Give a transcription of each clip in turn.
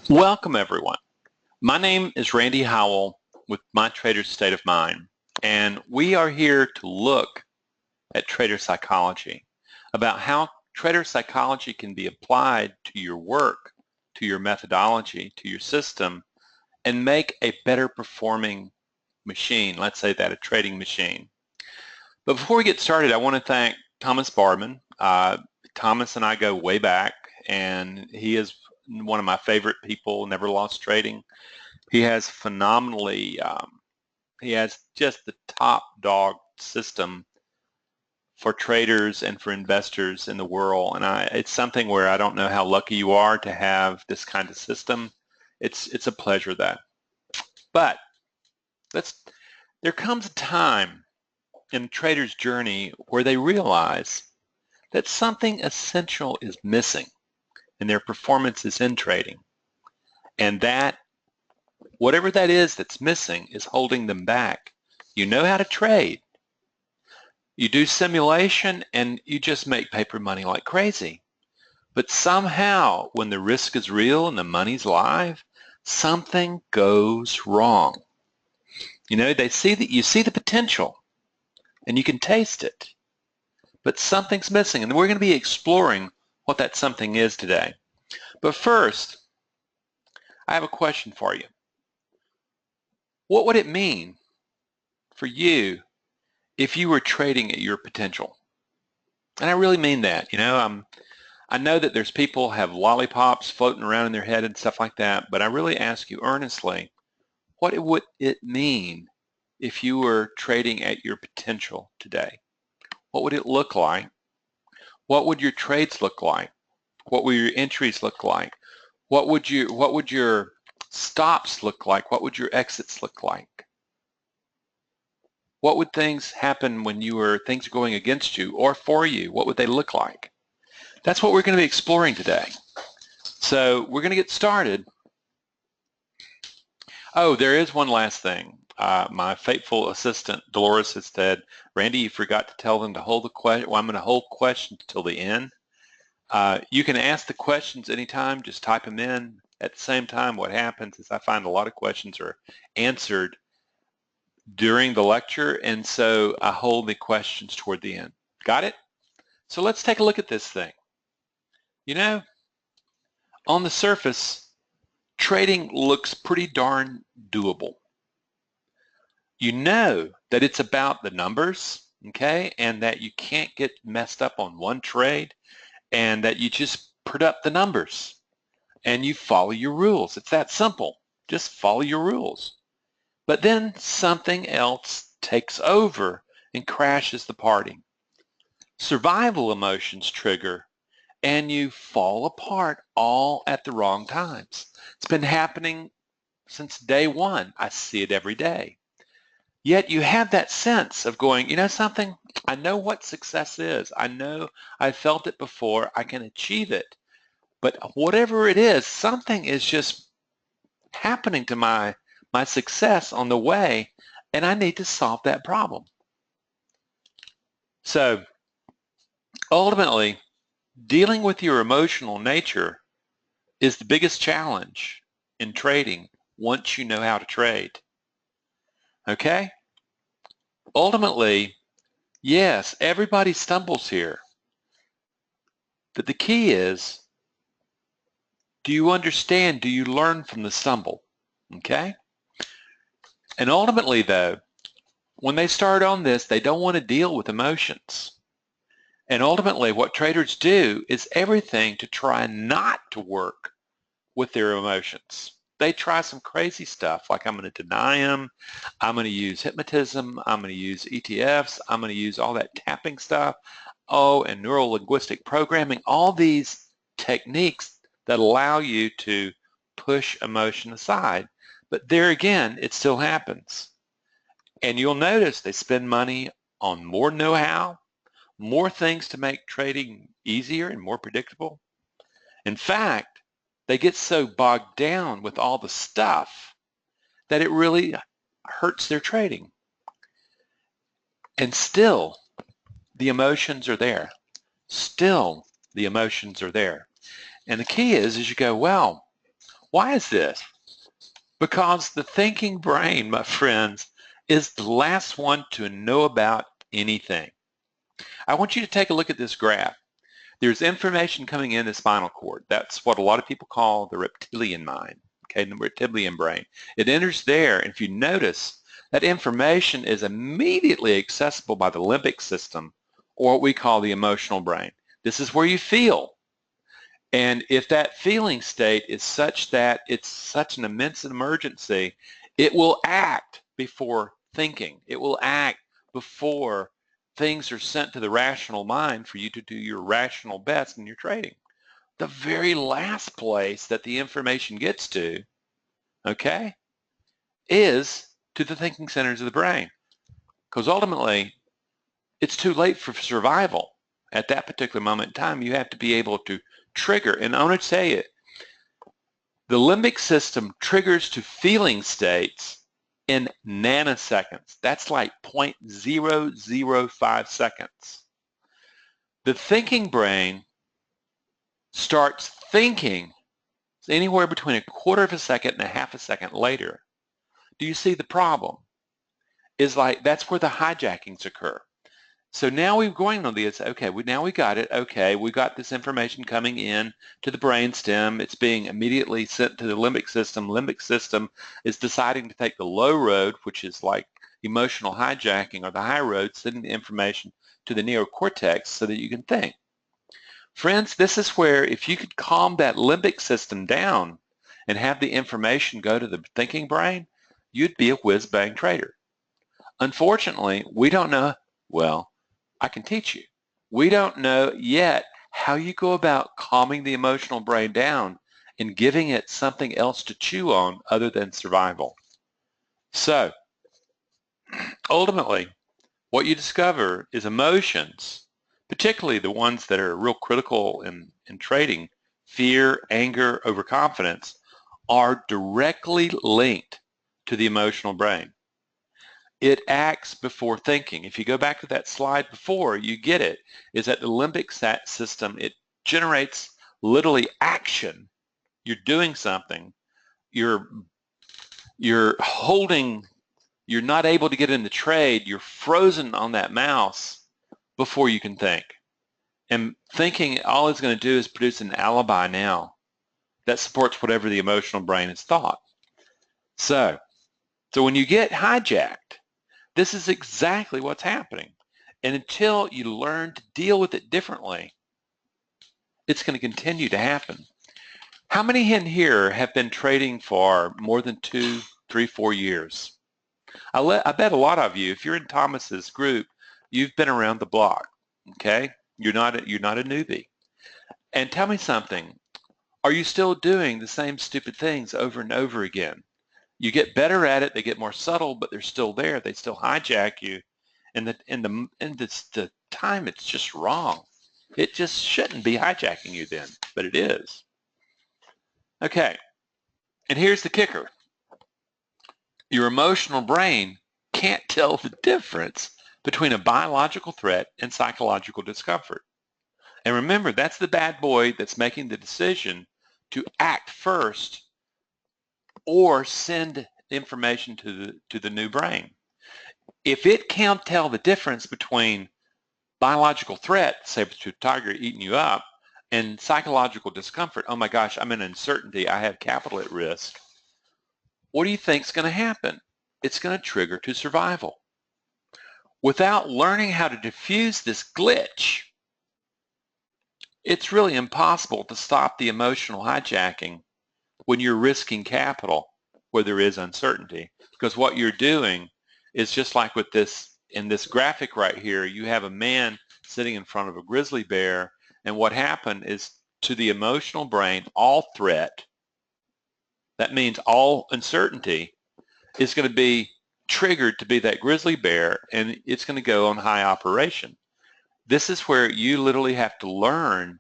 Welcome everyone. My name is Randy Howell with My Trader's State of Mind, and we are here to look at trader psychology, about how trader psychology can be applied to your work, to your methodology, to your system, and make a better performing machine, let's say that, a trading machine. But before we get started, I want to thank Thomas Barman. Thomas and I go way back, and he is one of my favorite people, never lost trading. He has he has just the top dog system for traders and for investors in the world. And it's something where I don't know how lucky you are to have this kind of system. It's a pleasure though. But there comes a time in a trader's journey where they realize that something essential is missing in their performances in trading. And that, whatever that is that's missing, is holding them back. You know how to trade. You do simulation and you just make paper money like crazy. But somehow, when the risk is real and the money's live, something goes wrong. You know, you see the potential and you can taste it, but something's missing, and we're going to be exploring what that something is today. But first, I have a question for you. What would it mean for you if you were trading at your potential? And I really mean that. You know, I know that there's people have lollipops floating around in their head and stuff like that, but I really ask you earnestly, what would it mean if you were trading at your potential today? What would it look like? What would your trades look like? What would your entries look like? What would your stops look like? What would your exits look like? What would things happen when things are going against you or for you? What would they look like? That's what we're going to be exploring today. So we're going to get started. Oh, there is one last thing. My faithful assistant, Dolores, has said, Randy, you forgot to tell them to hold the question. Well, I'm going to hold questions till the end. You can ask the questions anytime. Just type them in. At the same time, what happens is I find a lot of questions are answered during the lecture, and so I hold the questions toward the end. Got it? So let's take a look at this thing. You know, on the surface, trading looks pretty darn doable. You know that it's about the numbers, okay, and that you can't get messed up on one trade, and that you just put up the numbers and you follow your rules. It's that simple. Just follow your rules. But then something else takes over and crashes the party. Survival emotions trigger and you fall apart all at the wrong times. It's been happening since day one. I see it every day. Yet you have that sense of going, you know something? I know what success is. I know I felt it before. I can achieve it. But whatever it is, something is just happening to my success on the way, and I need to solve that problem. So ultimately, dealing with your emotional nature is the biggest challenge in trading once you know how to trade. Okay? Ultimately, yes, everybody stumbles here. But the key is, do you understand? Do you learn from the stumble? Okay? And ultimately, though, when they start on this, they don't want to deal with emotions. And ultimately, what traders do is everything to try not to work with their emotions. They try some crazy stuff, like I'm going to deny them, I'm going to use hypnotism, I'm going to use ETFs, I'm going to use all that tapping stuff, and neuro-linguistic programming, all these techniques that allow you to push emotion aside. But there again, it still happens. And you'll notice they spend money on more know-how, more things to make trading easier and more predictable. In fact, they get so bogged down with all the stuff that it really hurts their trading. And still, the emotions are there. Still, the emotions are there. And the key is you go, well, why is this? Because the thinking brain, my friends, is the last one to know about anything. I want you to take a look at this graph. There's information coming in the spinal cord. That's what a lot of people call the reptilian mind, okay, the reptilian brain. It enters there, and if you notice, that information is immediately accessible by the limbic system, or what we call the emotional brain. This is where you feel. And if that feeling state is such that it's such an immense emergency, it will act before thinking. It will act before things are sent to the rational mind for you to do your rational best in your trading. The very last place that the information gets to, okay, is to the thinking centers of the brain. Because ultimately, it's too late for survival. At that particular moment in time, you have to be able to trigger. And I want to tell you, the limbic system triggers to feeling states in nanoseconds. That's like 0.005 seconds. The thinking brain starts thinking anywhere between a quarter of a second and a half a second later. Do you see the problem? Is like that's where the hijackings occur. So now we're going on this, okay, now we got it, okay, we got this information coming in to the brainstem, it's being immediately sent to the limbic system. Limbic system is deciding to take the low road, which is like emotional hijacking, or the high road, sending the information to the neocortex so that you can think. Friends, this is where if you could calm that limbic system down and have the information go to the thinking brain, you'd be a whiz-bang trader. Unfortunately, we don't know, well, I can teach you. We don't know yet how you go about calming the emotional brain down and giving it something else to chew on other than survival. So, ultimately, what you discover is emotions, particularly the ones that are real critical in trading, fear, anger, overconfidence, are directly linked to the emotional brain. It acts before thinking. If you go back to that slide before, you get it, is that the limbic system, it generates literally action. You're doing something. You're holding, you're not able to get in the trade. You're frozen on that mouse before you can think. And thinking, all it's going to do is produce an alibi now that supports whatever the emotional brain has thought. So when you get hijacked, this is exactly what's happening. And until you learn to deal with it differently, it's going to continue to happen. How many in here have been trading for more than 2, 3, 4 years? I bet a lot of you, if you're in Thomas's group, you've been around the block, okay? You're not a newbie. And tell me something, are you still doing the same stupid things over and over again? You get better at it, they get more subtle, but they're still there. They still hijack you. And the time, it's just wrong. It just shouldn't be hijacking you then, but it is. Okay, and here's the kicker. Your emotional brain can't tell the difference between a biological threat and psychological discomfort. And remember, that's the bad boy that's making the decision to act first or send information to the new brain. If it can't tell the difference between biological threat, say to a tiger eating you up, and psychological discomfort, oh my gosh, I'm in uncertainty, I have capital at risk, what do you think is going to happen? It's going to trigger to survival. Without learning how to diffuse this glitch, it's really impossible to stop the emotional hijacking when you're risking capital where there is uncertainty. Because what you're doing is just like with this, in this graphic right here, you have a man sitting in front of a grizzly bear, and what happened is to the emotional brain, all threat, that means all uncertainty, is going to be triggered to be that grizzly bear, and it's going to go on high operation. This is where you literally have to learn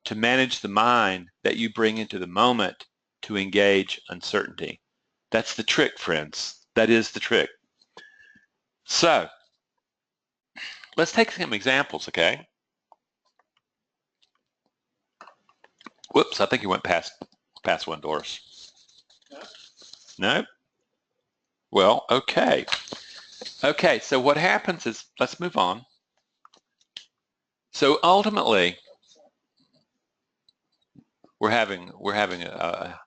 to manage the mind that you bring into the moment to engage uncertainty. That's the trick, friends. That is the trick. So let's take some examples, okay? Whoops, I think you went past one, Doris. No? Well, okay. Okay, so what happens is, let's move on. So ultimately, we're having a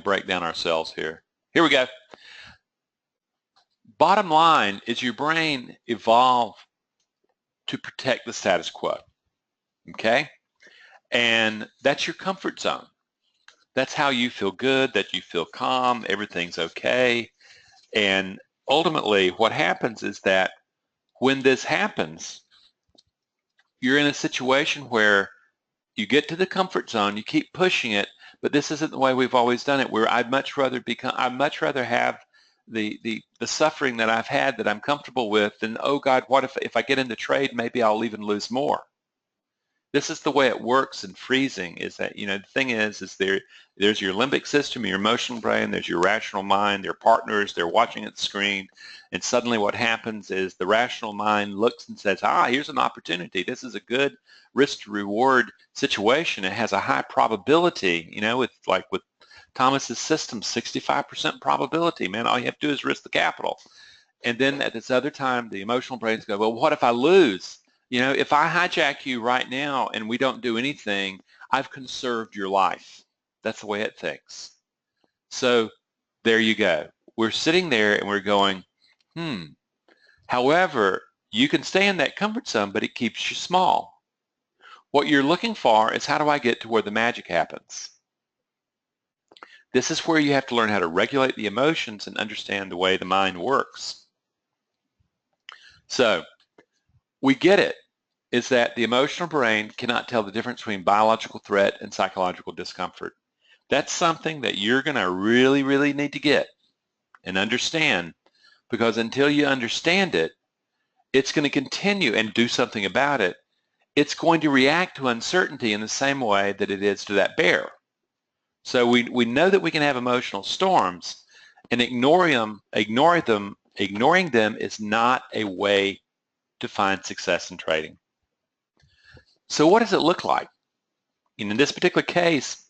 breakdown ourselves here. Here we go. Bottom line is your brain evolved to protect the status quo, okay? And that's your comfort zone. That's how you feel good, that you feel calm, everything's okay. And ultimately, what happens is that when this happens, you're in a situation where you get to the comfort zone, you keep pushing it, but this isn't the way we've always done it, where I'd much rather have the suffering that I've had that I'm comfortable with than, oh God, what if I get into trade, maybe I'll even lose more. This is the way it works in freezing, is that, the thing is there's your limbic system, your emotional brain, there's your rational mind, they're partners, they're watching at the screen, and suddenly what happens is the rational mind looks and says, here's an opportunity. This is a good risk to reward situation. It has a high probability, with Thomas's system, 65% probability, man, all you have to do is risk the capital. And then at this other time, the emotional brains go, well, what if I lose? If I hijack you right now and we don't do anything, I've conserved your life. That's the way it thinks. So there you go. We're sitting there and we're going, However, you can stay in that comfort zone, but it keeps you small. What you're looking for is, how do I get to where the magic happens? This is where you have to learn how to regulate the emotions and understand the way the mind works. So we get it, is that the emotional brain cannot tell the difference between biological threat and psychological discomfort. That's something that you're going to really, really need to get and understand, because until you understand it, it's going to continue and do something about it. It's going to react to uncertainty in the same way that it is to that bear. So we know that we can have emotional storms, and ignoring them is not a way to find success in trading. So what does it look like? In this particular case,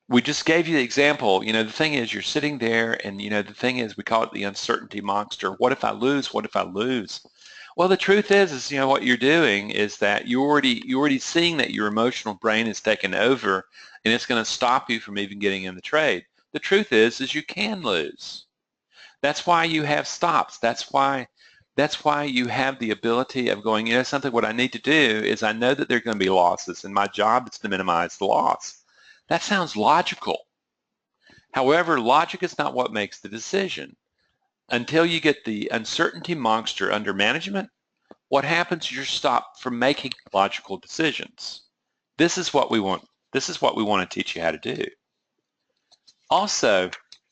we just gave you the example. The thing is, you're sitting there, and the thing is, we call it the uncertainty monster. What if I lose? What if I lose? Well, the truth is what you're doing is that you're already seeing that your emotional brain is taken over, and it's going to stop you from even getting in the trade. The truth is you can lose. That's why you have stops. That's why you have the ability of going, something, what I need to do is, I know that there are going to be losses, and my job is to minimize the loss. That sounds logical. However, logic is not what makes the decision. Until you get the uncertainty monster under management, what happens is you're stopped from making logical decisions. This is what we want. This is what we want to teach you how to do. Also,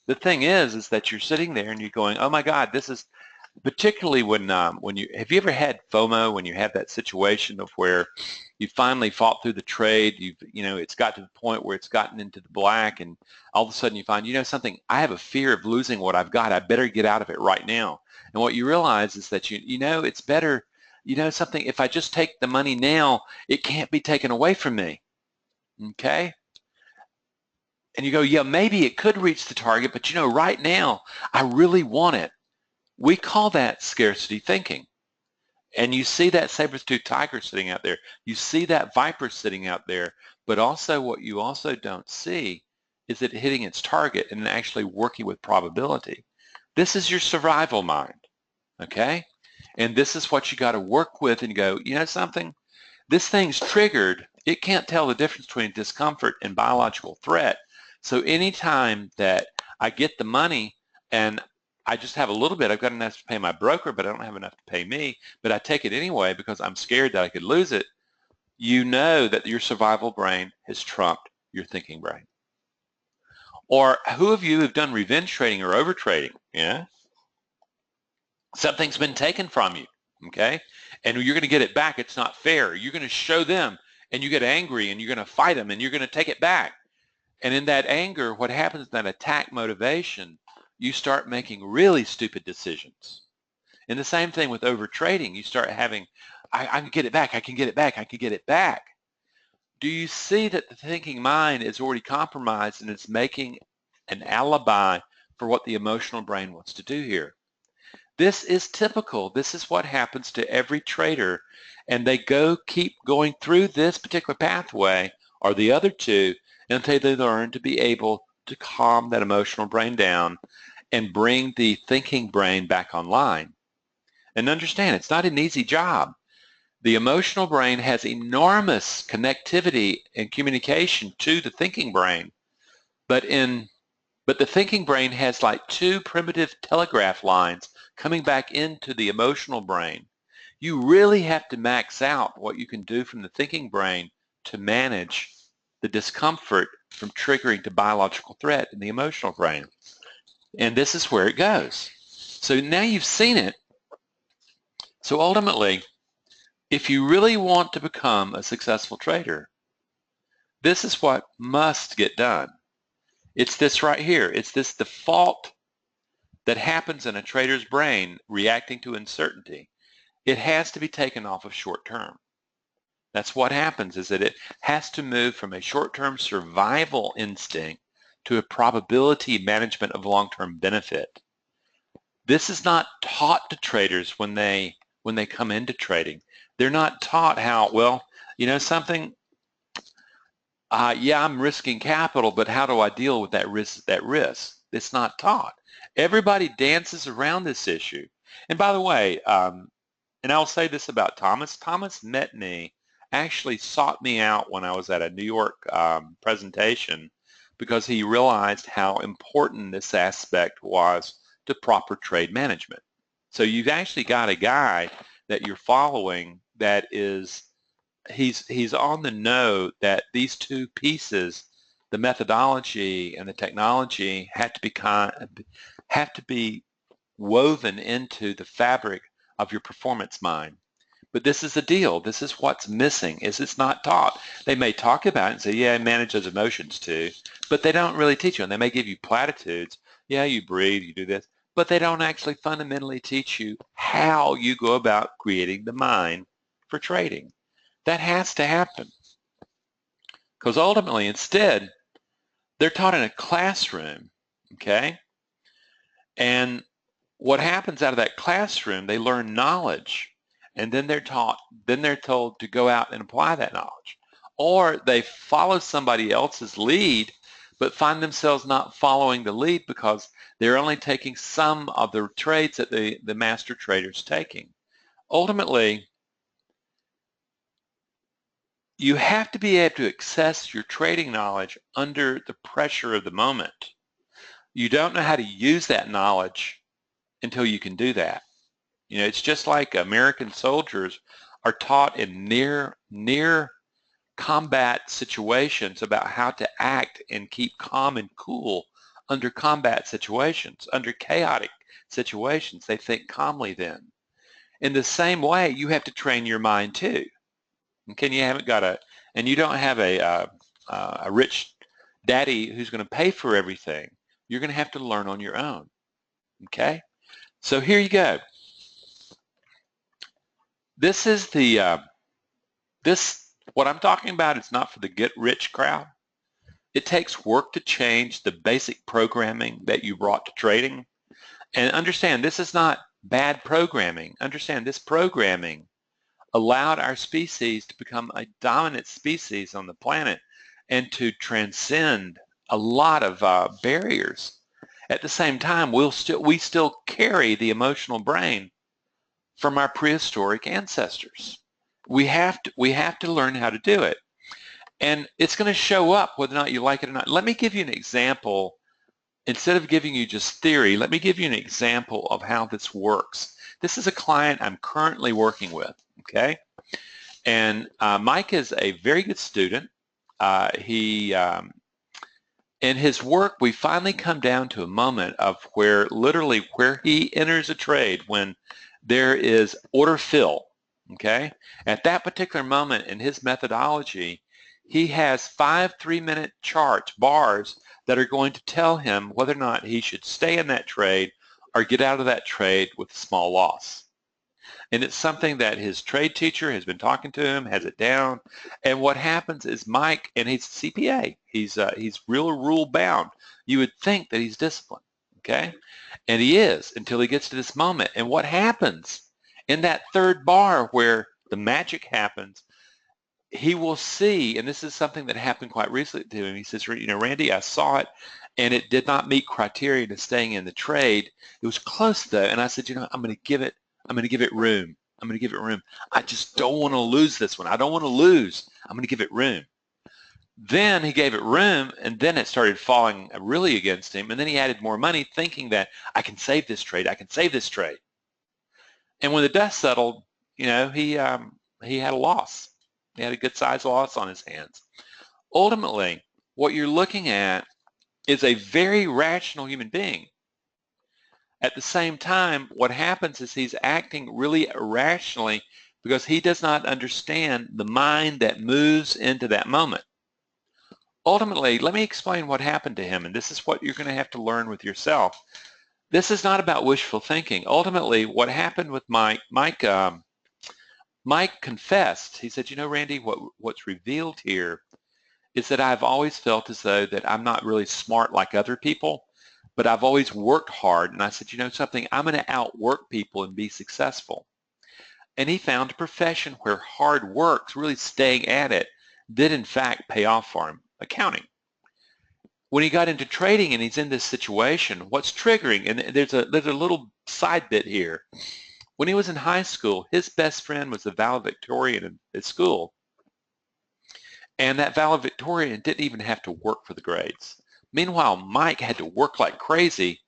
the thing is that you're sitting there and you're going, oh my God, this is, particularly when you, have you ever had FOMO, when you have that situation of where you finally fought through the trade, it's got to the point where it's gotten into the black, and all of a sudden you find, something, I have a fear of losing what I've got, I better get out of it right now. And what you realize is that it's better, something, if I just take the money now, it can't be taken away from me. Okay? And you go, yeah, maybe it could reach the target, but right now I really want it. We call that scarcity thinking. And you see that saber-toothed tiger sitting out there. You see that viper sitting out there. But also what you also don't see is it hitting its target and actually working with probability. This is your survival mind, okay? And this is what you got to work with and go, something? This thing's triggered. It can't tell the difference between discomfort and biological threat. So anytime that I get the money and I just have a little bit, I've got enough to pay my broker, but I don't have enough to pay me, but I take it anyway because I'm scared that I could lose it, you know that your survival brain has trumped your thinking brain. Or who of you have done revenge trading or over trading? Yeah? Something's been taken from you, okay? And you're going to get it back. It's not fair. You're going to show them, and you get angry, and you're going to fight them, and you're going to take it back. And in that anger, what happens in that attack motivation, you start making really stupid decisions. And the same thing with over trading. You start having, I can get it back, I can get it back, I can get it back. do you see that the thinking mind is already compromised and it's making an alibi for what the emotional brain wants to do here? This is typical. This is what happens to every trader, and they keep going through this particular pathway or the other two until they learn to be able to calm that emotional brain down and bring the thinking brain back online. And understand, it's not an easy job. The emotional brain has enormous connectivity and communication to the thinking brain, but the thinking brain has like two primitive telegraph lines coming back into the emotional brain. You really have to max out what you can do from the thinking brain to manage the discomfort from triggering to biological threat in the emotional brain. And this is where it goes. So now you've seen it. So ultimately, if you really want to become a successful trader, this is what must get done. It's this right here. It's this default that happens in a trader's brain reacting to uncertainty. It has to be taken off of short term. That's what happens, is that it has to move from a short-term survival instinct to a probability management of long-term benefit. This is not taught to traders when they come into trading. They're not taught how, well, you know something, yeah, I'm risking capital, but how do I deal with that risk? It's not taught. Everybody dances around this issue. And by the way, and I'll say this about Thomas. Thomas met me, actually sought me out when I was at a New York presentation because he realized how important this aspect was to proper trade management. So you've actually got a guy that you're following that is, he's on the know that these two pieces, the methodology and the technology, have to be woven into the fabric of your performance mind. But this is the deal. This is what's missing, is it's not taught. They may talk about it and say, yeah, manage those emotions too, but they don't really teach you. And they may give you platitudes. Yeah, you breathe, you do this, but they don't actually fundamentally teach you how you go about creating the mind for trading. That has to happen. Because ultimately, instead, they're taught in a classroom, okay? And what happens out of that classroom, they learn knowledge, and then they're told to go out and apply that knowledge. Or they follow somebody else's lead, but find themselves not following the lead because they're only taking some of the trades that the master trader's taking. Ultimately, you have to be able to access your trading knowledge under the pressure of the moment. You don't know how to use that knowledge until you can do that. You know, it's just like American soldiers are taught in near combat situations about how to act and keep calm and cool under combat situations. Under chaotic situations, they think calmly then. In the same way, you have to train your mind too. Okay, and you don't have a rich daddy who's going to pay for everything. You're going to have to learn on your own. Okay, so here you go. This is what I'm talking about is not for the get-rich crowd. It takes work to change the basic programming that you brought to trading. And understand, this is not bad programming. Understand, this programming allowed our species to become a dominant species on the planet and to transcend a lot of barriers. At the same time, we still carry the emotional brain from our prehistoric ancestors. We have to learn how to do it. And it's going to show up whether or not you like it or not. Let me give you an example. Instead of giving you just theory, let me give you an example of how this works. This is a client I'm currently working with, okay? And Mike is a very good student. In his work, we finally come down to a moment of where he enters a trade when there is order fill, okay? At that particular moment in his methodology, he has 5 3-minute bars that are going to tell him whether or not he should stay in that trade or get out of that trade with a small loss. And it's something that his trade teacher has been talking to him, has it down. And what happens is Mike, and he's a CPA, he's real rule bound. You would think that he's disciplined, okay? And he is until he gets to this moment. And what happens in that third bar where the magic happens, he will see, and this is something that happened quite recently to him. He says, you know, Randy, I saw it, and it did not meet criteria to staying in the trade. It was close though, and I said, you know, I'm going to give it room. I'm going to give it room. I just don't want to lose this one. I don't want to lose. I'm going to give it room. Then he gave it room, and then it started falling really against him, and then he added more money thinking that I can save this trade. I can save this trade. And when the dust settled, you know, he had a loss. He had a good size loss on his hands. Ultimately, what you're looking at is a very rational human being. At the same time, what happens is he's acting really irrationally because he does not understand the mind that moves into that moment. Ultimately, let me explain what happened to him, and this is what you're going to have to learn with yourself. This is not about wishful thinking. Ultimately, what happened with Mike confessed. He said, you know, Randy, what's revealed here is that I've always felt as though that I'm not really smart like other people, but I've always worked hard. And I said, you know something, I'm going to outwork people and be successful. And he found a profession where hard work, really staying at it, did in fact pay off for him, accounting. When he got into trading and he's in this situation, what's triggering, and there's a little side bit here. When he was in high school, his best friend was a valedictorian at school. And that valedictorian didn't even have to work for the grades. Meanwhile, Mike had to work like crazy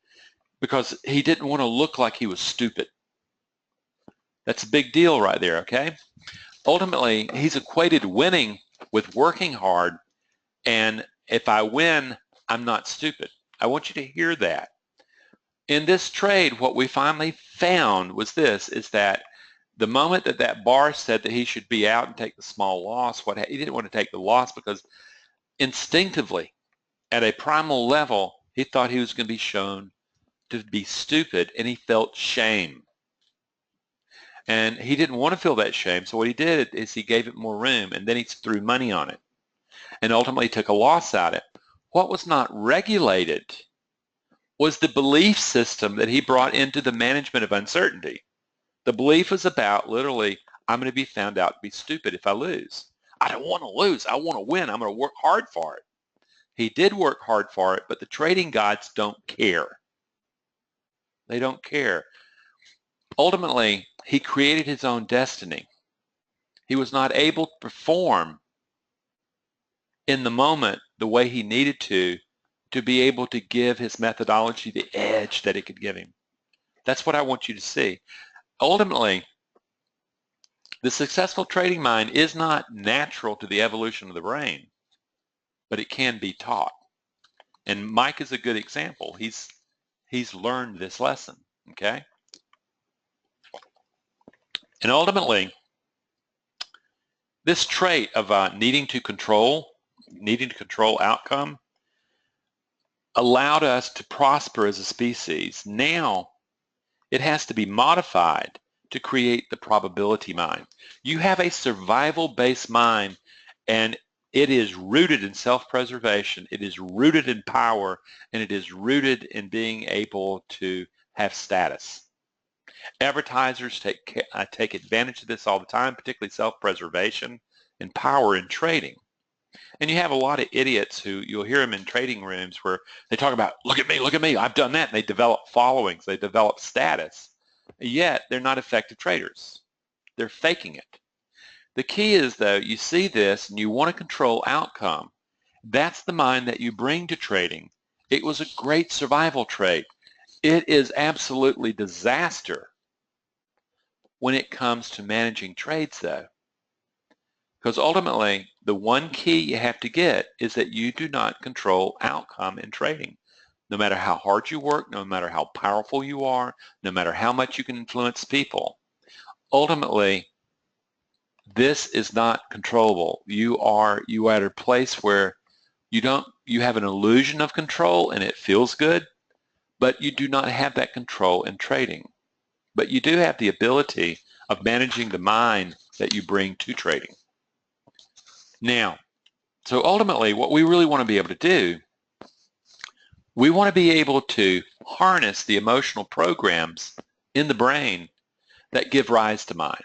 because he didn't want to look like he was stupid. That's a big deal right there, okay? Ultimately, he's equated winning with working hard, and if I win, I'm not stupid. I want you to hear that. In this trade, what we finally found was this, is that the moment that that bar said that he should be out and take the small loss, he didn't want to take the loss because instinctively, at a primal level, he thought he was going to be shown to be stupid, and he felt shame. And he didn't want to feel that shame, so what he did is he gave it more room, and then he threw money on it, and ultimately took a loss at it. What was not regulated was the belief system that he brought into the management of uncertainty. The belief was about literally, I'm going to be found out to be stupid if I lose. I don't want to lose. I want to win. I'm going to work hard for it. He did work hard for it, but the trading gods don't care. They don't care. Ultimately, he created his own destiny. He was not able to perform in the moment the way he needed to be able to give his methodology the edge that it could give him. That's what I want you to see. Ultimately, the successful trading mind is not natural to the evolution of the brain, but it can be taught. And Mike is a good example. He's learned this lesson, okay? And ultimately, this trait of needing to control outcome allowed us to prosper as a species. Now, it has to be modified to create the probability mind. You have a survival-based mind, and it is rooted in self-preservation, it is rooted in power, and it is rooted in being able to have status. Advertisers take advantage of this all the time, particularly self-preservation and power in trading. And you have a lot of idiots who you'll hear them in trading rooms where they talk about, look at me, I've done that. And they develop followings, they develop status. Yet they're not effective traders. They're faking it. The key is, though, you see this and you want to control outcome. That's the mind that you bring to trading. It was a great survival trait. It is absolutely disaster when it comes to managing trades, though. Because ultimately, the one key you have to get is that you do not control outcome in trading. No matter how hard you work, no matter how powerful you are, no matter how much you can influence people, ultimately, this is not controllable. You are at a place where you have an illusion of control and it feels good, but you do not have that control in trading. But you do have the ability of managing the mind that you bring to trading. Now, so ultimately what we really want to be able to do, we want to be able to harness the emotional programs in the brain that give rise to mind.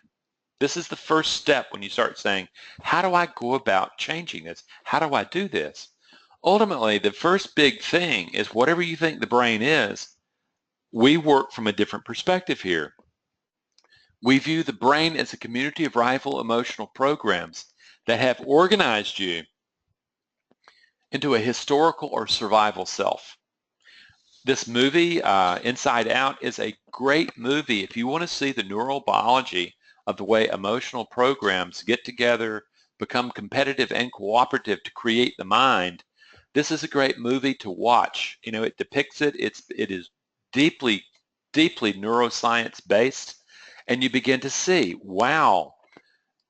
This is the first step when you start saying, how do I go about changing this? How do I do this? Ultimately, the first big thing is whatever you think the brain is, we work from a different perspective here. We view the brain as a community of rival emotional programs that have organized you into a historical or survival self. This movie, Inside Out, is a great movie if you want to see the neural biology of the way emotional programs get together, become competitive and cooperative to create the mind. This is a great movie to watch. You know, it depicts it. It is deeply, deeply neuroscience based, and you begin to see, wow,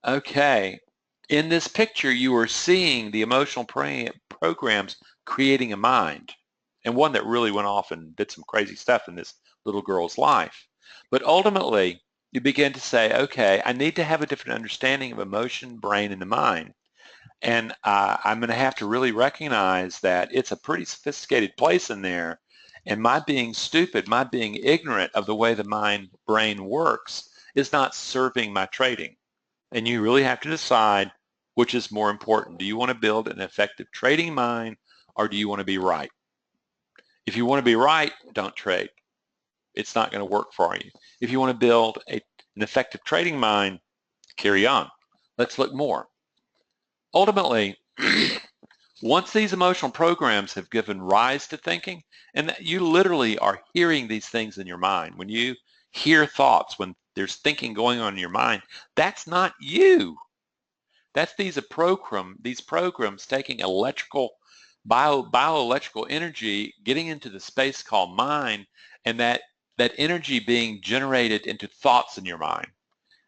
okay, in this picture you are seeing the emotional programs creating a mind, and one that really went off and did some crazy stuff in this little girl's life. But ultimately, you begin to say, okay, I need to have a different understanding of emotion, brain, and the mind. And I'm going to have to really recognize that it's a pretty sophisticated place in there. And my being stupid, my being ignorant of the way the mind brain works is not serving my trading. And you really have to decide which is more important. Do you want to build an effective trading mind, or do you want to be right? If you want to be right, don't trade. It's not going to work for you. If you want to build an effective trading mind, carry on. Let's look more. Ultimately, once these emotional programs have given rise to thinking, and you literally are hearing these things in your mind. When you hear thoughts, when there's thinking going on in your mind, that's not you. That's these programs taking bioelectrical energy, getting into the space called mind, and that energy being generated into thoughts in your mind.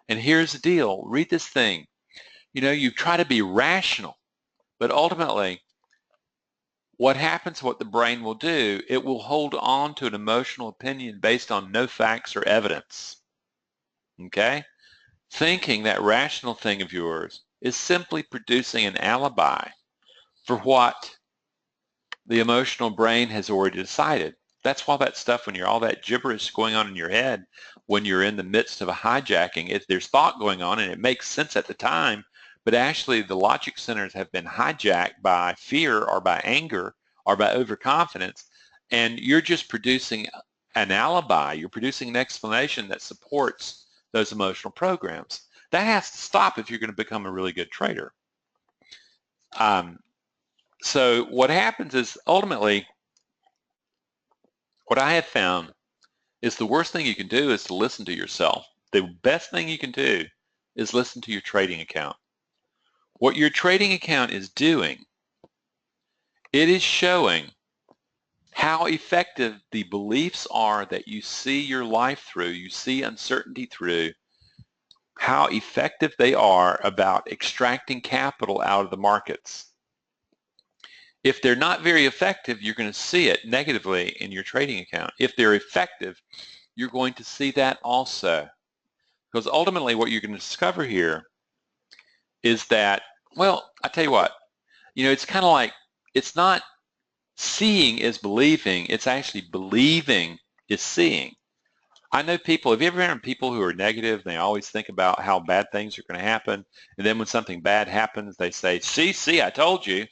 And here's the deal. Read this thing. You know, you try to be rational, but ultimately what happens, what the brain will do, it will hold on to an emotional opinion based on no facts or evidence. Okay? Thinking, that rational thing of yours, is simply producing an alibi for what the emotional brain has already decided. That's why that stuff, when you're all that gibberish going on in your head, when you're in the midst of a hijacking, there's thought going on and it makes sense at the time, but actually the logic centers have been hijacked by fear or by anger or by overconfidence, and you're just producing an alibi. You're producing an explanation that supports those emotional programs. That has to stop if you're going to become a really good trader. So what happens is, ultimately, what I have found is the worst thing you can do is to listen to yourself. The best thing you can do is listen to your trading account. What your trading account is doing, it is showing how effective the beliefs are that you see your life through, you see uncertainty through, how effective they are about extracting capital out of the markets. If they're not very effective, you're going to see it negatively in your trading account. If they're effective, you're going to see that also. Because ultimately what you're going to discover here is that, well, I tell you what, you know, it's kind of like, it's not seeing is believing, it's actually believing is seeing. I know people, have you ever heard of people who are negative, and they always think about how bad things are going to happen, and then when something bad happens, they say, see, I told you,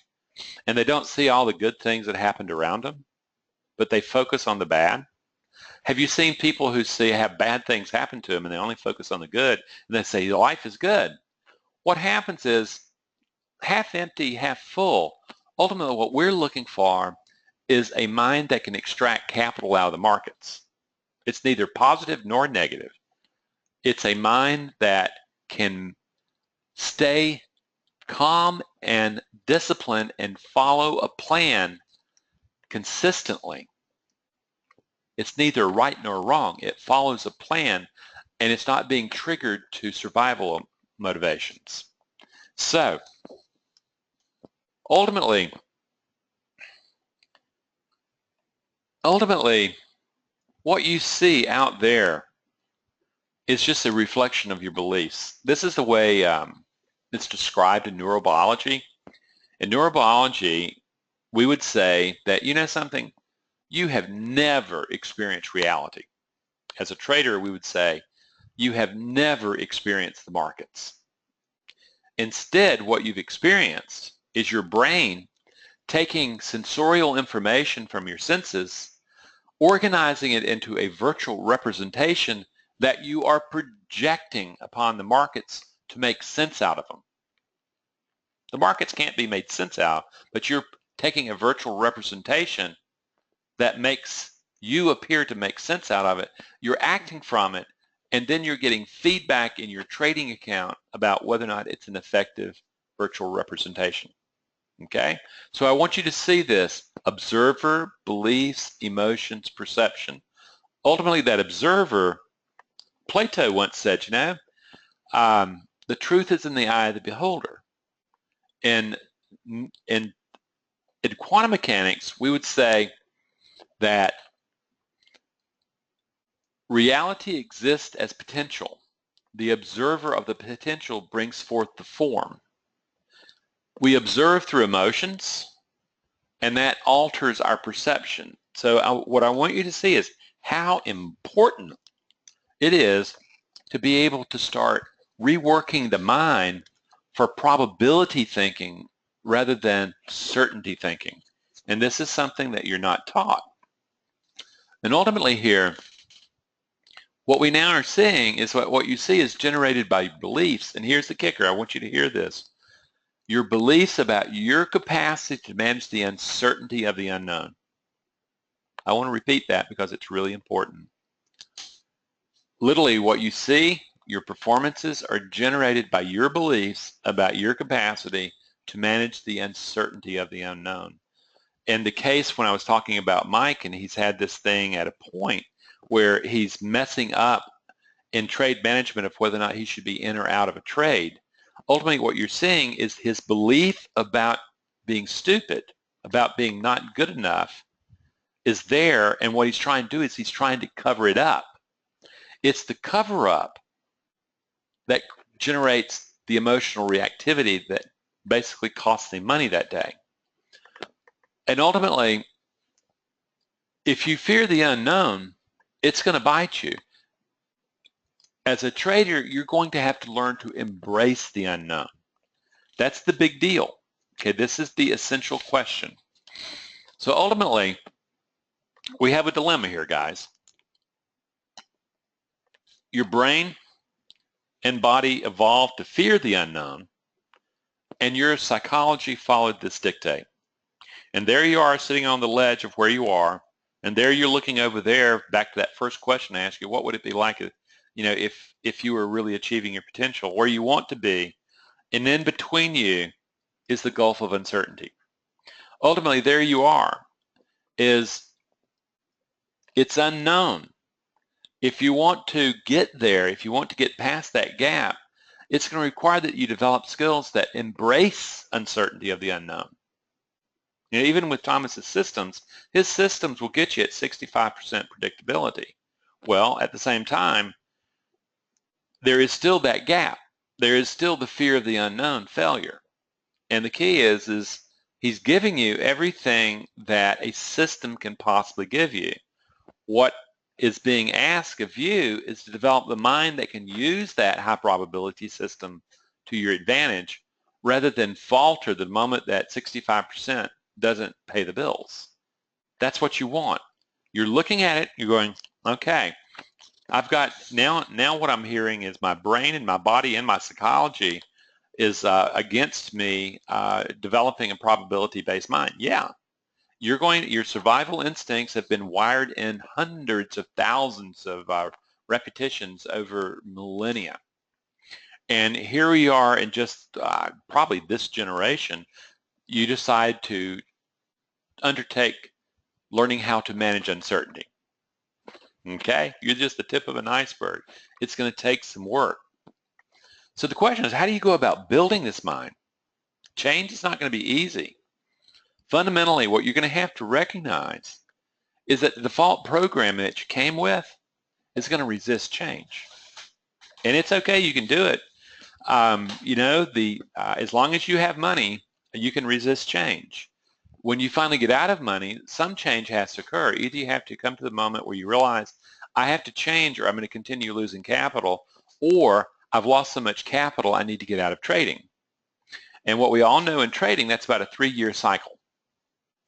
and they don't see all the good things that happened around them, but they focus on the bad? Have you seen people who have bad things happen to them, and they only focus on the good, and they say, life is good? What happens is, half empty, half full. Ultimately, what we're looking for is a mind that can extract capital out of the markets. It's neither positive nor negative. It's a mind that can stay calm and disciplined and follow a plan consistently. It's neither right nor wrong. It follows a plan, and it's not being triggered to survival motivations. So, ultimately, what you see out there is just a reflection of your beliefs. This is the way it's described in neurobiology. In neurobiology, we would say that, you know something, you have never experienced reality. As a trader, we would say, you have never experienced the markets. Instead, what you've experienced is your brain taking sensorial information from your senses, organizing it into a virtual representation that you are projecting upon the markets to make sense out of them. The markets can't be made sense out, but you're taking a virtual representation that makes you appear to make sense out of it. You're acting from it, and then you're getting feedback in your trading account about whether or not it's an effective virtual representation. Okay? So I want you to see this: observer, beliefs, emotions, perception. Ultimately, that observer, Plato once said, you know, the truth is in the eye of the beholder. And in quantum mechanics, we would say that reality exists as potential. The observer of the potential brings forth the form. We observe through emotions, and that alters our perception. So what I want you to see is how important it is to be able to start reworking the mind for probability thinking rather than certainty thinking. And this is something that you're not taught. And ultimately here, what we now are seeing is what you see is generated by beliefs. And here's the kicker. I want you to hear this. Your beliefs about your capacity to manage the uncertainty of the unknown. I want to repeat that because it's really important. Literally, what you see, your performances are generated by your beliefs about your capacity to manage the uncertainty of the unknown. In the case when I was talking about Mike, and he's had this thing at a point where he's messing up in trade management of whether or not he should be in or out of a trade, ultimately what you're seeing is his belief about being stupid, about being not good enough, is there, and what he's trying to do is he's trying to cover it up. It's the cover-up that generates the emotional reactivity that basically costs him money that day. And ultimately, if you fear the unknown, it's going to bite you. As a trader, you're going to have to learn to embrace the unknown. That's the big deal. Okay, this is the essential question. So ultimately, we have a dilemma here, guys. Your brain and body evolved to fear the unknown, and your psychology followed this dictate. And there you are sitting on the ledge of where you are, and there you're looking over there, back to that first question I asked you, what would it be like if you were really achieving your potential, where you want to be, and in between you is the gulf of uncertainty. Ultimately, there you are, it's unknown. If you want to get there, if you want to get past that gap, it's going to require that you develop skills that embrace uncertainty of the unknown. You know, even with Thomas's systems, his systems will get you at 65% predictability. Well, at the same time, there is still that gap. There is still the fear of the unknown, failure. And the key is he's giving you everything that a system can possibly give you. What is being asked of you is to develop the mind that can use that high probability system to your advantage rather than falter the moment that 65% doesn't pay the bills. That's what you want. You're looking at it, you're going, okay, I've got, now what I'm hearing is my brain and my body and my psychology is against me developing a probability-based mind. Yeah, your survival instincts have been wired in hundreds of thousands of repetitions over millennia. And here we are in just probably this generation, you decide to undertake learning how to manage uncertainty. Okay? You're just the tip of an iceberg. It's going to take some work. So the question is, how do you go about building this mind? Change is not going to be easy. Fundamentally, what you're going to have to recognize is that the default program that you came with is going to resist change. And it's okay, you can do it. You know, as long as you have money, you can resist change. When you finally get out of money, some change has to occur. Either you have to come to the moment where you realize, I have to change or I'm going to continue losing capital, or I've lost so much capital, I need to get out of trading. And what we all know in trading, that's about a 3-year cycle.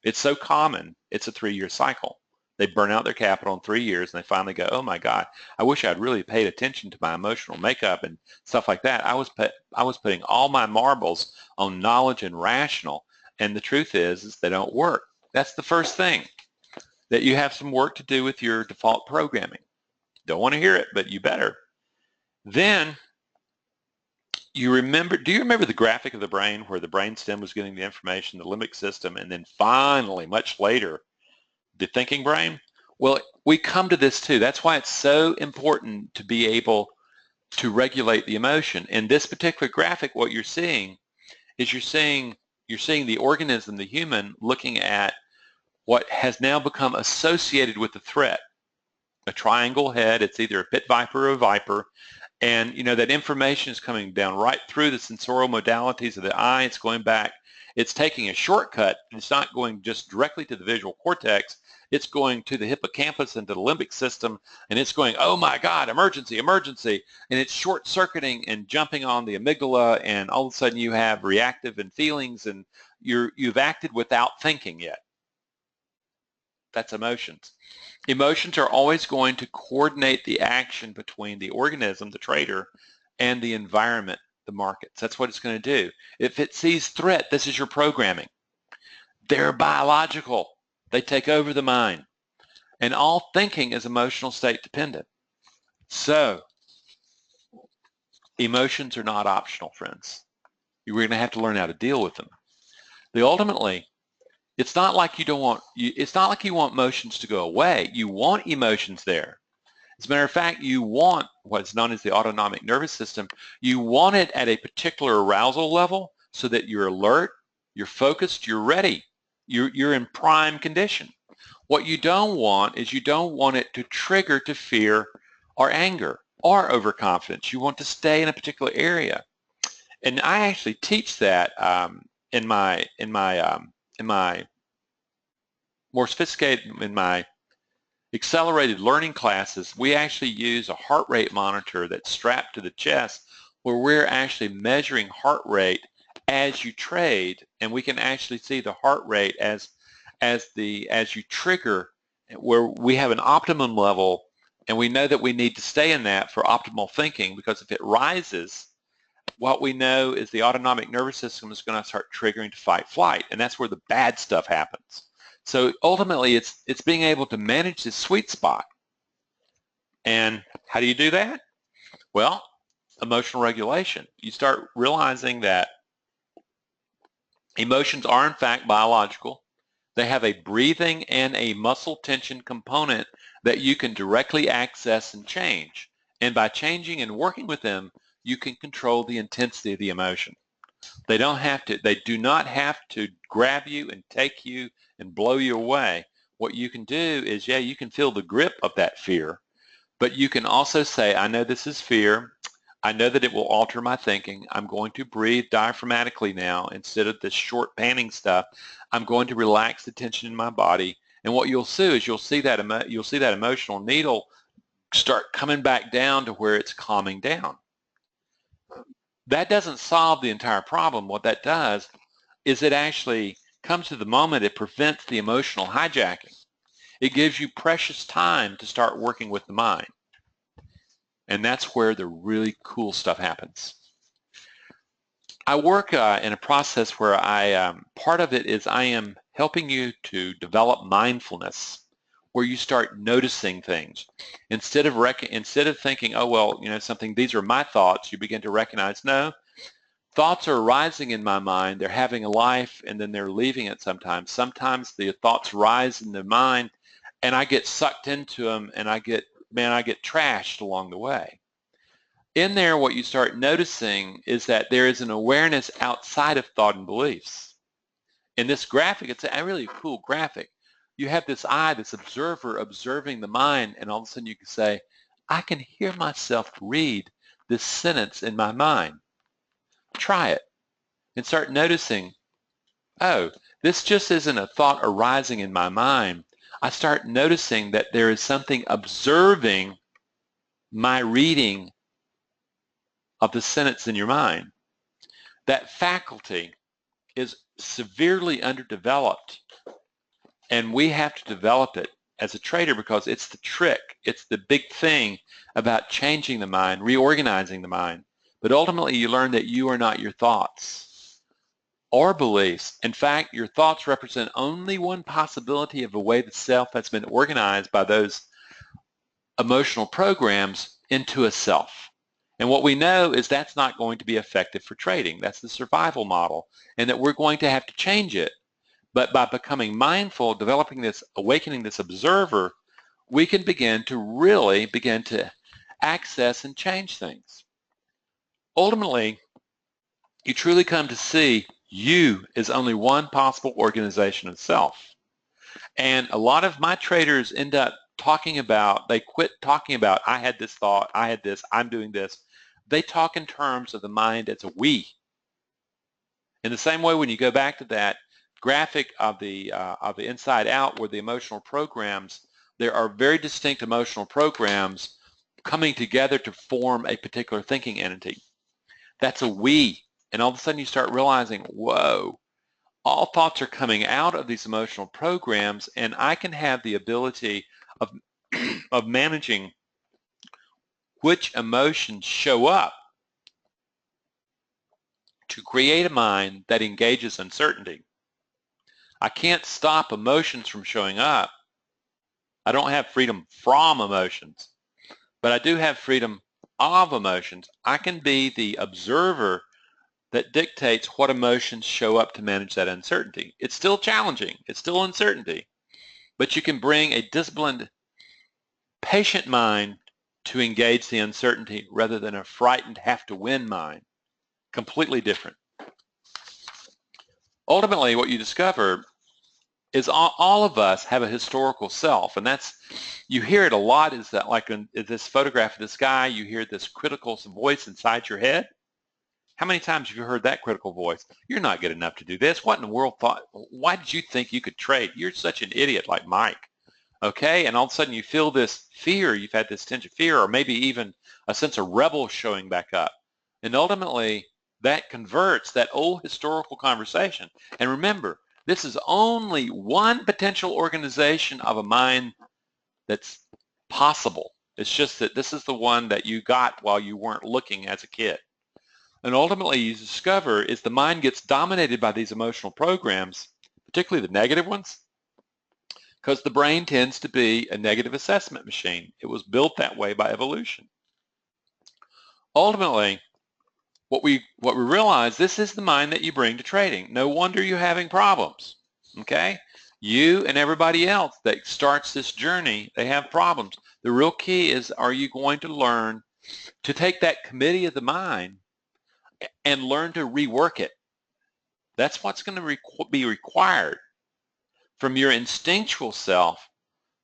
It's so common, it's a 3-year cycle. They burn out their capital in 3 years and they finally go, oh my God, I wish I'd really paid attention to my emotional makeup and stuff like that. I was putting all my marbles on knowledge and rational, and the truth is they don't work. That's the first thing, that you have some work to do with your default programming. Don't want to hear it, but you better. Then do you remember the graphic of the brain where the brainstem was getting the information, the limbic system, and then finally, much later, the thinking brain? Well, we come to this too. That's why it's so important to be able to regulate the emotion. In this particular graphic, what you're seeing is you're seeing the organism, the human, looking at what has now become associated with the threat. A triangle head, it's either a pit viper or a viper, and you know that information is coming down right through the sensorial modalities of the eye. It's going back. It's taking a shortcut. It's not going just directly to the visual cortex. It's going to the hippocampus and to the limbic system, and it's going, oh my God, emergency, emergency, and it's short-circuiting and jumping on the amygdala, and all of a sudden you have reactive and feelings, and you've acted without thinking yet. That's emotions. Emotions are always going to coordinate the action between the organism, the trader, and the environment, the markets. That's what it's going to do. If it sees threat, this is your programming. They're biological. They take over the mind. And all thinking is emotional state dependent. So emotions are not optional, friends. You're going to have to learn how to deal with them. Ultimately, it's not like you want emotions to go away. You want emotions there. As a matter of fact, you want what's known as the autonomic nervous system. You want it at a particular arousal level so that you're alert, you're focused, you're ready. You're in prime condition. What you don't want is you don't want it to trigger to fear or anger or overconfidence. You want to stay in a particular area. And I actually teach that in my more sophisticated, in my accelerated learning classes. We actually use a heart rate monitor that's strapped to the chest, where we're actually measuring heart rate as you trade, and we can actually see the heart rate as you trigger, where we have an optimum level, and we know that we need to stay in that for optimal thinking, because if it rises, what we know is the autonomic nervous system is going to start triggering to fight flight, and that's where the bad stuff happens. So ultimately, it's being able to manage this sweet spot. And how do you do that? Well, emotional regulation. You start realizing that emotions are in fact biological. They have a breathing and a muscle tension component that you can directly access and change. And by changing and working with them, you can control the intensity of the emotion. They do not have to grab you and take you and blow you away. What you can do is, yeah, you can feel the grip of that fear, but you can also say, I know this is fear. I know that it will alter my thinking. I'm going to breathe diaphragmatically now instead of this short panning stuff. I'm going to relax the tension in my body. And what you'll see is you'll see that emotional needle start coming back down to where it's calming down. That doesn't solve the entire problem. What that does is it actually comes to the moment, it prevents the emotional hijacking. It gives you precious time to start working with the mind. And that's where the really cool stuff happens. I work in a process where part of it is I am helping you to develop mindfulness, where you start noticing things. Instead of thinking, oh, well, these are my thoughts, you begin to recognize, no, thoughts are arising in my mind, they're having a life, and then they're leaving it sometimes. Sometimes the thoughts rise in the mind, and I get sucked into them, and I get trashed along the way. In there, what you start noticing is that there is an awareness outside of thought and beliefs. In this graphic, it's a really cool graphic. You have this eye, this observer observing the mind, and all of a sudden you can say, I can hear myself read this sentence in my mind. Try it and start noticing, oh, this just isn't a thought arising in my mind. I start noticing that there is something observing my reading of the sentence in your mind. That faculty is severely underdeveloped, and we have to develop it as a trader because it's the trick. It's the big thing about changing the mind, reorganizing the mind. But ultimately, you learn that you are not your thoughts or beliefs. In fact, your thoughts represent only one possibility of a way the self has been organized by those emotional programs into a self. And what we know is that's not going to be effective for trading. That's the survival model, and that we're going to have to change it. But by becoming mindful, developing this, awakening this observer, we can begin to access and change things. Ultimately, you truly come to see you is only one possible organization of self. And a lot of my traders end up they quit talking about, I had this thought, I had this, I'm doing this. They talk in terms of the mind as a we. In the same way, when you go back to that graphic of the inside out where the emotional programs, there are very distinct emotional programs coming together to form a particular thinking entity. That's a we. And all of a sudden you start realizing, whoa, all thoughts are coming out of these emotional programs, and I can have the ability of, of managing which emotions show up to create a mind that engages uncertainty. I can't stop emotions from showing up. I don't have freedom from emotions, but I do have freedom of emotions. I can be the observer that dictates what emotions show up to manage that uncertainty. It's still challenging. It's still uncertainty. But you can bring a disciplined, patient mind to engage the uncertainty rather than a frightened, have-to-win mind. Completely different. Ultimately, what you discover is all of us have a historical self, and you hear it a lot, is that like in this photograph of this guy, you hear this critical voice inside your head. How many times have you heard that critical voice? You're not good enough to do this. What in the world why did you think you could trade? You're such an idiot, like Mike. Okay, and all of a sudden you feel this fear, you've had this tinge of fear, or maybe even a sense of rebel showing back up. And ultimately, that converts that old historical conversation. And remember, this is only one potential organization of a mind that's possible. It's just that this is the one that you got while you weren't looking as a kid. And ultimately, you discover is the mind gets dominated by these emotional programs, particularly the negative ones, because the brain tends to be a negative assessment machine. It was built that way by evolution. Ultimately, what we realize, this is the mind that you bring to trading. No wonder you're having problems, okay? You and everybody else that starts this journey, they have problems. The real key is, are you going to learn to take that committee of the mind and learn to rework it? That's what's going to be required from your instinctual self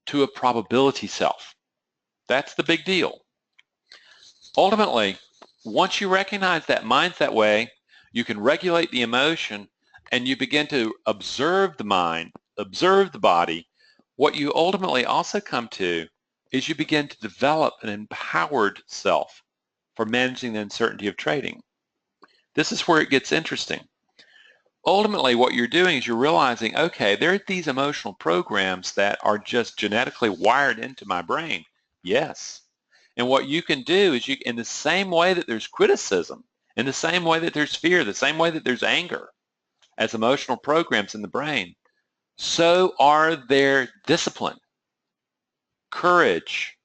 to a probability self. That's the big deal. Ultimately, once you recognize that mind's that way, you can regulate the emotion and you begin to observe the mind, observe the body. What you ultimately also come to is you begin to develop an empowered self for managing the uncertainty of trading. This is where it gets interesting. Ultimately, what you're doing is you're realizing, okay, there are these emotional programs that are just genetically wired into my brain. Yes. And what you can do is in the same way that there's criticism, in the same way that there's fear, the same way that there's anger as emotional programs in the brain, so are there discipline, courage,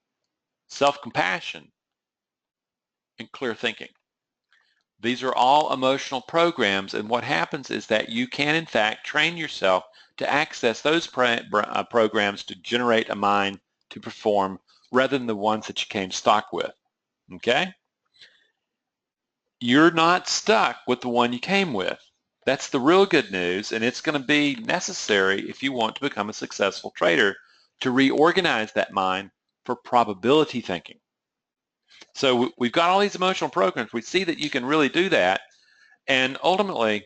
self-compassion, and clear thinking. These are all emotional programs, and what happens is that you can, in fact, train yourself to access those programs to generate a mind to perform rather than the ones that you came stock with, okay? You're not stuck with the one you came with. That's the real good news, and it's going to be necessary if you want to become a successful trader to reorganize that mind for probability thinking. So we've got all these emotional programs. We see that you can really do that. And ultimately,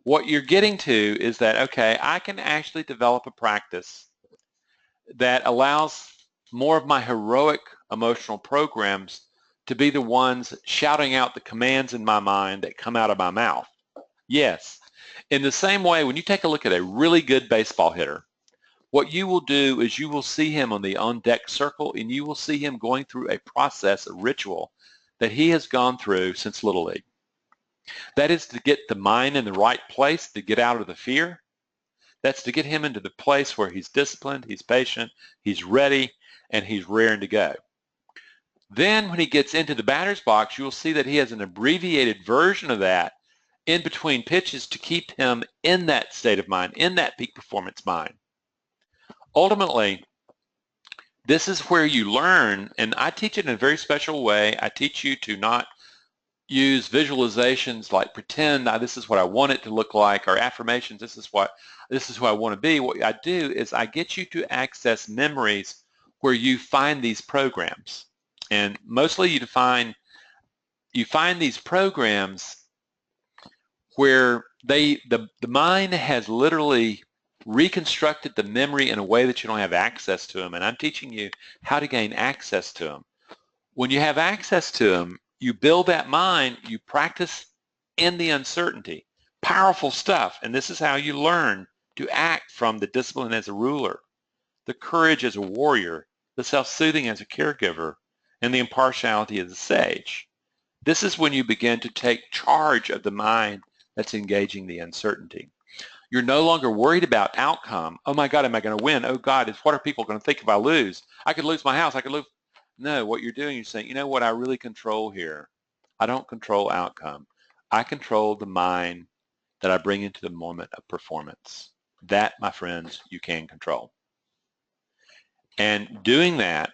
what you're getting to is that, okay, I can actually develop a practice that allows more of my heroic emotional programs to be the ones shouting out the commands in my mind that come out of my mouth. Yes. In the same way, when you take a look at a really good baseball hitter, what you will do is you will see him on the on-deck circle, and you will see him going through a process, a ritual that he has gone through since Little League. That is to get the mind in the right place, to get out of the fear. That's to get him into the place where he's disciplined, he's patient, he's ready, and he's raring to go. Then when he gets into the batter's box, you will see that he has an abbreviated version of that in between pitches to keep him in that state of mind, in that peak performance mind. Ultimately, this is where you learn, and I teach it in a very special way. I teach you to not use visualizations like pretend this is what I want it to look like, or affirmations, this is who I want to be. What I do is I get you to access memories where you find these programs. And mostly you find these programs where the mind has literally reconstructed the memory in a way that you don't have access to them. And I'm teaching you how to gain access to them. When you have access to them, you build that mind, you practice in the uncertainty. Powerful stuff. And this is how you learn to act from the discipline as a ruler, the courage as a warrior, the self-soothing as a caregiver, and the impartiality as a sage. This is when you begin to take charge of the mind that's engaging the uncertainty. You're no longer worried about outcome. Oh my God, am I going to win? Oh God, what are people going to think if I lose? I could lose my house. I could lose. No, what you're doing, you're saying, you know what I really control here? I don't control outcome. I control the mind that I bring into the moment of performance. That, my friends, you can control. And doing that,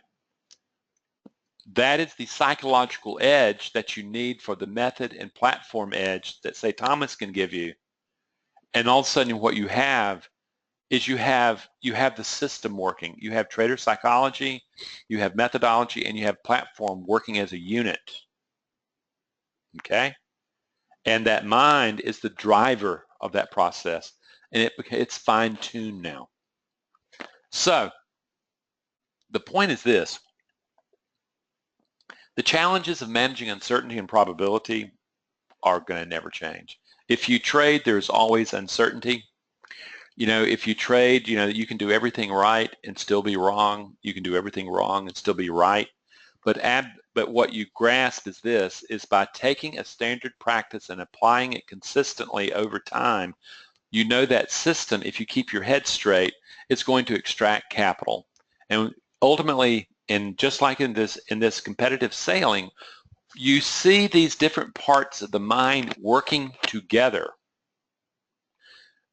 that is the psychological edge that you need for the method and platform edge that, say, Thomas can give you. And all of a sudden what you have is you have the system working. You have trader psychology, you have methodology, and you have platform working as a unit. Okay? And that mind is the driver of that process, and it's fine-tuned now. So the point is this. The challenges of managing uncertainty and probability are going to never change. If you trade, there's always uncertainty. You know, if you trade, you know, you can do everything right and still be wrong. You can do everything wrong and still be right. But what you grasp is this, is by taking a standard practice and applying it consistently over time, you know that system, if you keep your head straight, it's going to extract capital. And ultimately, and just like in this competitive sailing, you see these different parts of the mind working together.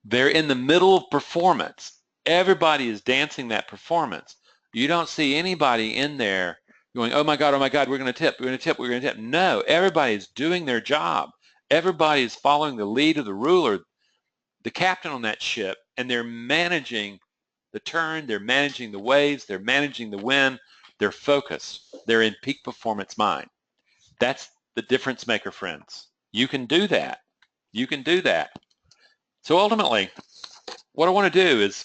They're in the middle of performance. Everybody is dancing that performance. You don't see anybody in there going, oh my God, we're going to tip, we're going to tip, we're going to tip. No, everybody's doing their job. Everybody is following the lead of the ruler, the captain on that ship, and they're managing the turn, they're managing the waves, they're managing the wind, they're focused. They're in peak performance mind. That's the difference maker, friends. You can do that. You can do that. So ultimately, what I want to do is,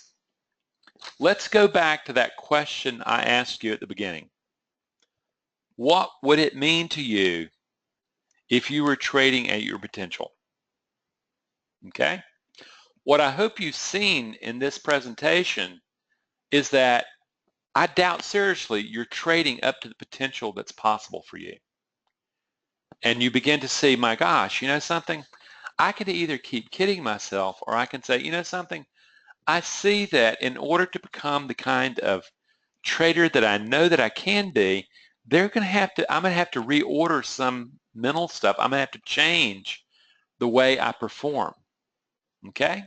let's go back to that question I asked you at the beginning. What would it mean to you if you were trading at your potential? Okay? What I hope you've seen in this presentation is that I doubt seriously you're trading up to the potential that's possible for you. And you begin to see, my gosh, you know something? I could either keep kidding myself, or I can say, you know something? I see that in order to become the kind of trader that I know that I can be, I'm going to have to reorder some mental stuff. I'm going to have to change the way I perform. Okay?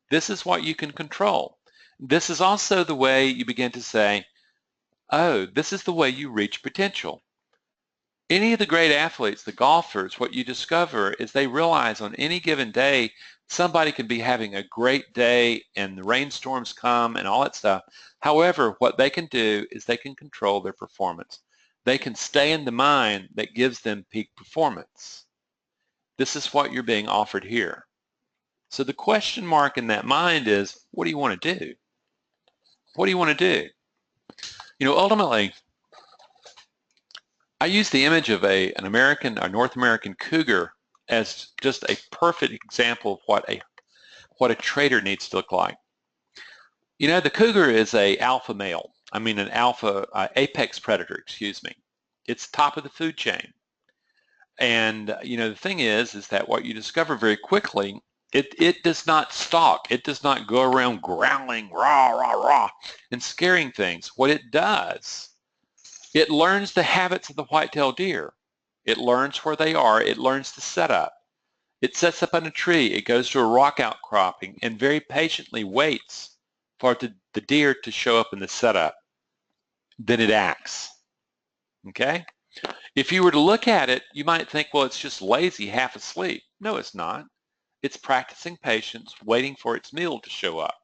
This is what you can control. This is also the way you begin to say, oh, this is the way you reach potential. Any of the great athletes, the golfers, what you discover is they realize on any given day, somebody can be having a great day and the rainstorms come and all that stuff. However, what they can do is they can control their performance. they can stay in the mind that gives them peak performance. This is what you're being offered here. So the question mark in that mind is, what do you want to do? What do you want to do? You know, ultimately, I use the image of a North American cougar as just a perfect example of what a trader needs to look like. You know, the cougar is an alpha male. I mean, an alpha apex predator, excuse me. It's top of the food chain. And, you know, the thing is that what you discover very quickly, it does not stalk. It does not go around growling, rah, rah, rah, and scaring things. What it does, it learns the habits of the white-tailed deer. It learns where they are. It learns the setup. It sets up on a tree. It goes to a rock outcropping and very patiently waits for the deer to show up in the setup. Then it acts. Okay? If you were to look at it, you might think, well, it's just lazy, half asleep. No, it's not. It's practicing patience, waiting for its meal to show up.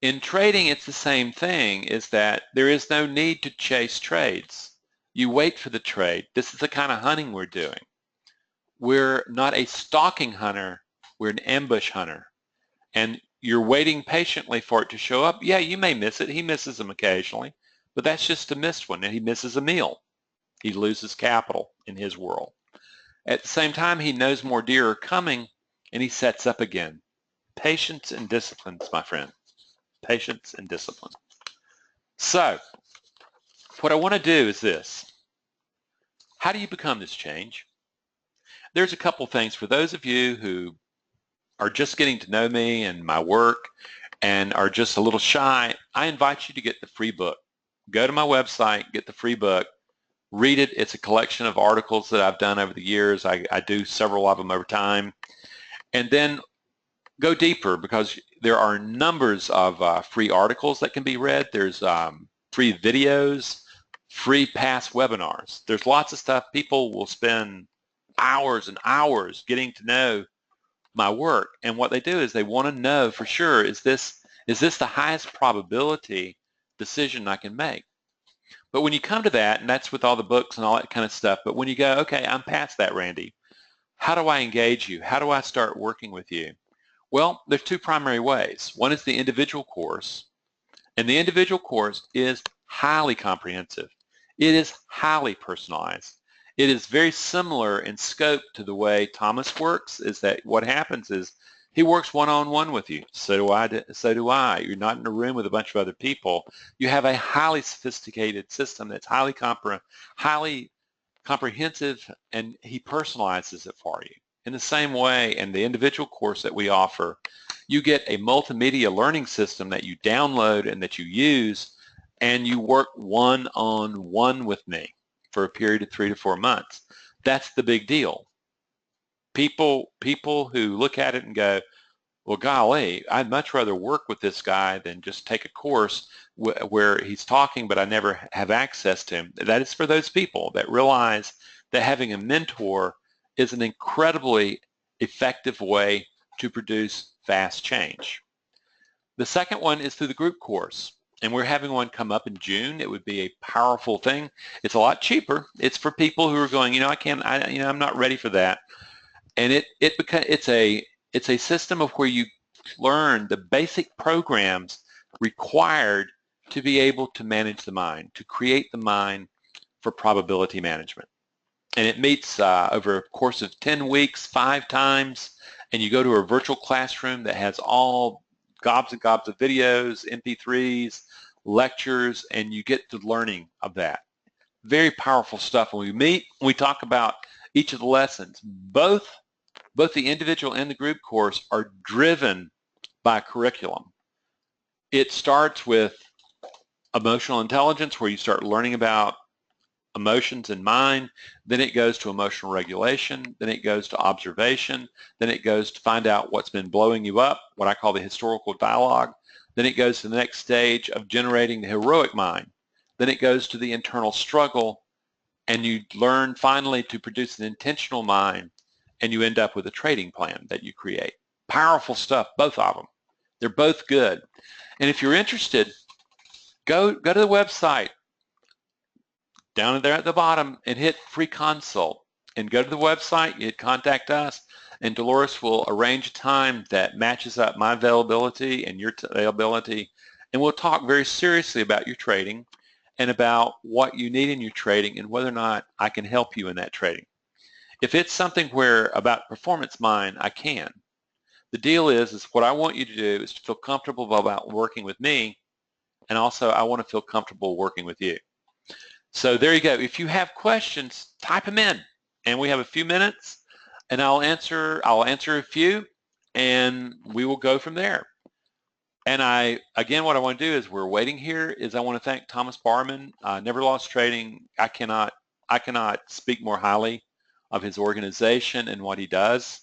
In trading, it's the same thing, is that there is no need to chase trades. You wait for the trade. This is the kind of hunting we're doing. We're not a stalking hunter. We're an ambush hunter. And you're waiting patiently for it to show up. Yeah, you may miss it. He misses them occasionally, but that's just a missed one, and he misses a meal. He loses capital in his world. At the same time, he knows more deer are coming, and he sets up again. Patience and discipline, my friend. Patience and discipline. So, what I want to do is this. How do you become this change? There's a couple things for those of you who are just getting to know me and my work and are just a little shy. I invite you to get the free book. Go to my website, get the free book, read it. It's a collection of articles that I've done over the years. I do several of them over time. And then go deeper, because there are numbers of free articles that can be read. There's free videos, free past webinars. There's lots of stuff. People will spend hours and hours getting to know my work, and what they do is they want to know for sure, is this the highest probability decision I can make? But when you come to that, and that's with all the books and all that kind of stuff, but when you go, okay, I'm past that, Randy, how do I engage you? How do I start working with you? Well, there's two primary ways. One is the individual course, and the individual course is highly comprehensive. It is highly personalized. It is very similar in scope to the way Thomas works, is that what happens is he works one-on-one with you. So do I. You're not in a room with a bunch of other people. You have a highly sophisticated system that's highly comprehensive, and he personalizes it for you. In the same way, in the individual course that we offer, you get a multimedia learning system that you download and that you use, and you work one-on-one with me for a period of 3 to 4 months. That's the big deal. People who look at it and go, well, golly, I'd much rather work with this guy than just take a course where he's talking, but I never have access to him. That is for those people that realize that having a mentor is an incredibly effective way to produce fast change. The second one is through the group course, and we're having one come up in June. It would be a powerful thing. It's a lot cheaper. It's for people who are going, I'm not ready for that. And it's a system of where you learn the basic programs required to be able to manage the mind, to create the mind for probability management. And it meets over a course of 10 weeks, 5 times, and you go to a virtual classroom that has all gobs and gobs of videos, MP3s, lectures, and you get the learning of that. Very powerful stuff. When we meet, we talk about each of the lessons. Both the individual and the group course are driven by curriculum. It starts with emotional intelligence, where you start learning about emotions and mind. Then it goes to emotional regulation. Then it goes to observation. Then it goes to find out what's been blowing you up, what I call the historical dialogue. Then it goes to the next stage of generating the heroic mind. Then it goes to the internal struggle, and you learn finally to produce an intentional mind, and you end up with a trading plan that you create. Powerful stuff, both of them. They're both good. And if you're interested, go to the website, down there at the bottom and hit free consult and go to the website, you hit contact us, and Dolores will arrange a time that matches up my availability and your availability, and we'll talk very seriously about your trading and about what you need in your trading and whether or not I can help you in that trading. If it's something where about performance mind, I can. The deal is what I want you to do is to feel comfortable about working with me, and also I want to feel comfortable working with you. So there you go. If you have questions, type them in, and we have a few minutes, and I'll answer a few, and we will go from there. And again, what I want to do is we're waiting here is I want to thank Thomas Barman, Never Lost Trading. I cannot speak more highly of his organization and what he does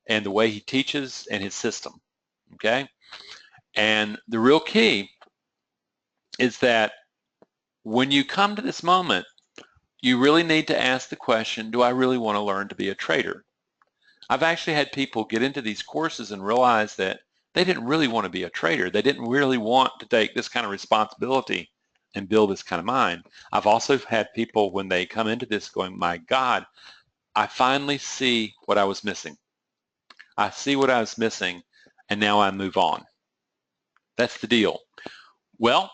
and the way he teaches and his system, okay? And the real key is that when you come to this moment, you really need to ask the question, do I really want to learn to be a trader? I've actually had people get into these courses and realize that they didn't really want to be a trader. They didn't really want to take this kind of responsibility and build this kind of mind. I've also had people when they come into this going, my God, I finally see what I was missing. I see what I was missing, and now I move on. That's the deal. Well,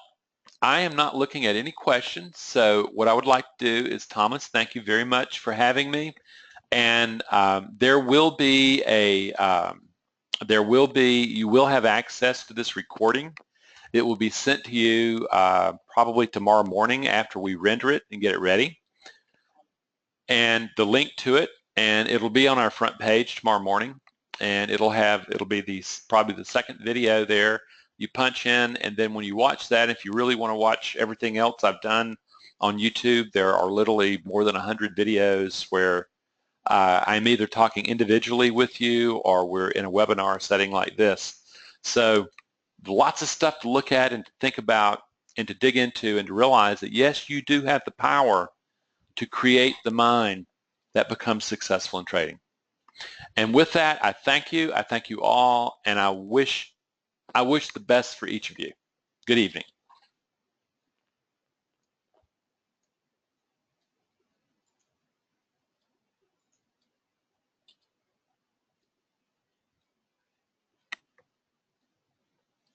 I am not looking at any questions, so what I would like to do is, Thomas, thank you very much for having me. And you will have access to this recording. It will be sent to you probably tomorrow morning after we render it and get it ready. And the link to it, and it'll be on our front page tomorrow morning, and it'll be probably the second video there. You punch in, and then when you watch that, if you really want to watch everything else I've done on YouTube, there are literally more than 100 videos where I'm either talking individually with you or we're in a webinar setting like this. So lots of stuff to look at and to think about and to dig into and to realize that, yes, you do have the power to create the mind that becomes successful in trading. And with that, I thank you all, and I wish the best for each of you. Good evening.